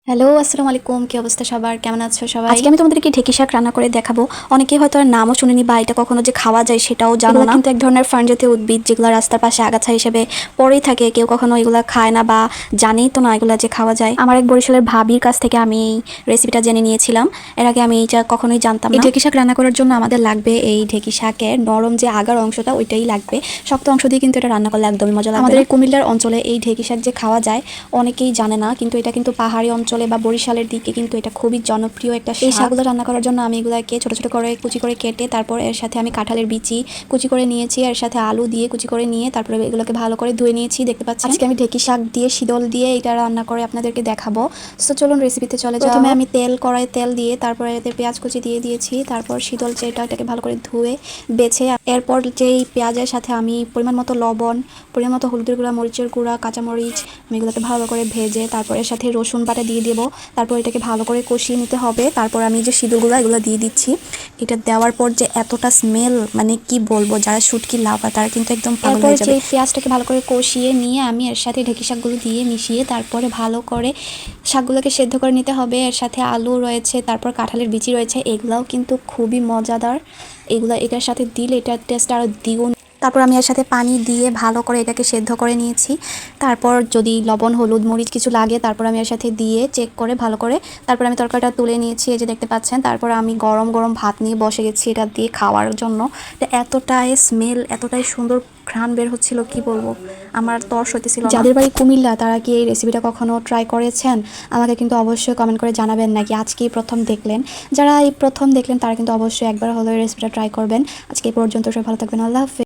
Hello, আসসালামু আলাইকুম। কি অবস্থা সবার? কেমন আছো সবাই? আজকে আমি তোমাদেরকে ঢেঁকি শাক রান্না করে দেখাবো। অনেকেই হয়তো আর নামও শুনেনি বা এটা কখনো যে খাওয়া যায় সেটাও জানো এগুলো না। কিন্তু এক ধরনের ফার্ন জাতীয় উদ্ভিদ যেগুলো রাস্তার পাশে আগাছা হিসেবে পড়েই থাকে, কেউ কখনো এগুলো খায় না বা জানেই তো না এগুলো যে খাওয়া যায়। আমার এক বরিশালের ভাবির কাছ থেকে আমি এই রেসিপিটা জেনে নিয়েছিলাম। এর আগে আমি এইটা কখনোই জানতাম না। এই ঢেঁকি শাক রান্না করার জন্য আমাদের লাগবে এই ঢেঁকি শাকের নরম যে আগার অংশটা ওইটাই লাগবে। শক্ত অংশ দিয়ে কিন্তু এটা রান্না করলে একদমই মজা লাগবে। আমাদের এই কুমিল্লার অঞ্চলে এই ঢেঁকি শাক যে খাওয়া যায় অনেকেই জানে না, কিন্তু এটা কিন্তু পাহাড়ি অঞ্চলে বা বরিশালের দিকে কিন্তু এটা খুবই জনপ্রিয় একটা শাক। এই শাকগুলো রান্না করার জন্য আমি এগুলাকে ছোট ছোট করে কুচি করে কেটে তারপর এর সাথে আমি কাঁঠালের বিচি কুচি করে নিয়েছি, এর সাথে আলু দিয়ে কুচি করে নিয়ে তারপরে এগুলোকে ভালো করে ধুয়ে নিয়েছি। দেখতে পাচ্ছেন আজকে আমি ঢেঁকি শাক দিয়ে শীতল দিয়ে এটা রান্না করে আপনাদেরকে দেখাবো। তো চলুন রেসিপিতে চলে যাই। প্রথমে আমি কড়াই তেল দিয়ে তারপরে এতে পেঁয়াজ কুচি দিয়ে দিয়েছি, তারপর শীতল এটাকে ভালো করে ধুয়ে বেছে এরপর যেই পেঁয়াজের সাথে আমি পরিমাণ মতো লবণ, পরিমাণ মতো হলুদের গুঁড়া, মরিচের গুঁড়া, কাঁচামরিচ আমি এগুলোকে ভালো করে ভেজে তারপর এর সাথে রসুন বাটা দিয়ে দেবো। তারপর এটাকে ভালো করে কষিয়ে নিতে হবে। তারপর আমি যে সিঁদুরগুলো এগুলো দিয়ে দিচ্ছি। এটা দেওয়ার পর যে এতটা স্মেল, মানে কি বলবো, যারা শুটকি লাভার তারা কিন্তু একদম পাগল হয়ে যাবে। পেঁয়াজটাকে ভালো করে কষিয়ে নিয়ে আমি এর সাথে ঢেঁকি শাকগুলো দিয়ে মিশিয়ে তারপরে ভালো করে শাকগুলোকে সেদ্ধ করে নিতে হবে। এর সাথে আলু রয়েছে, তারপর কাঁঠালের বিচি রয়েছে, এগুলাও কিন্তু খুবই মজাদার। এটার সাথে দিলে এটার টেস্ট আরও দ্বিগুণ। তারপর আমি এর সাথে পানি দিয়ে ভালো করে এটাকে সেদ্ধ করে নিয়েছি। তারপর যদি লবণ, হলুদ, মরিচ কিছু লাগে তারপর আমি এর সাথে দিয়ে চেক করে ভালো করে তারপর আমি তরকারিটা তুলে নিয়েছি, এই যে দেখতে পাচ্ছেন। তারপর আমি গরম গরম ভাত নিয়ে বসে গেছি এটা দিয়ে খাওয়ার জন্য। এতটাই স্মেল, এতটাই সুন্দর ঘ্রাণ বের হচ্ছিল, কি বলবো, আমার তর্স হইতেছিল। যাদের বাড়ি কুমিল্লা তারা কি এই রেসিপিটা কখনো ট্রাই করেছেন? আমাকে কিন্তু অবশ্যই কমেন্ট করে জানাবেন, নাকি আজকেই প্রথম দেখলেন। যারা এই প্রথম দেখলেন তারা কিন্তু অবশ্যই একবার হলো এই রেসিপিটা ট্রাই করবেন। আজকে এই পর্যন্ত, সবাই ভালো থাকবেন। আল্লাহ হাফেজ।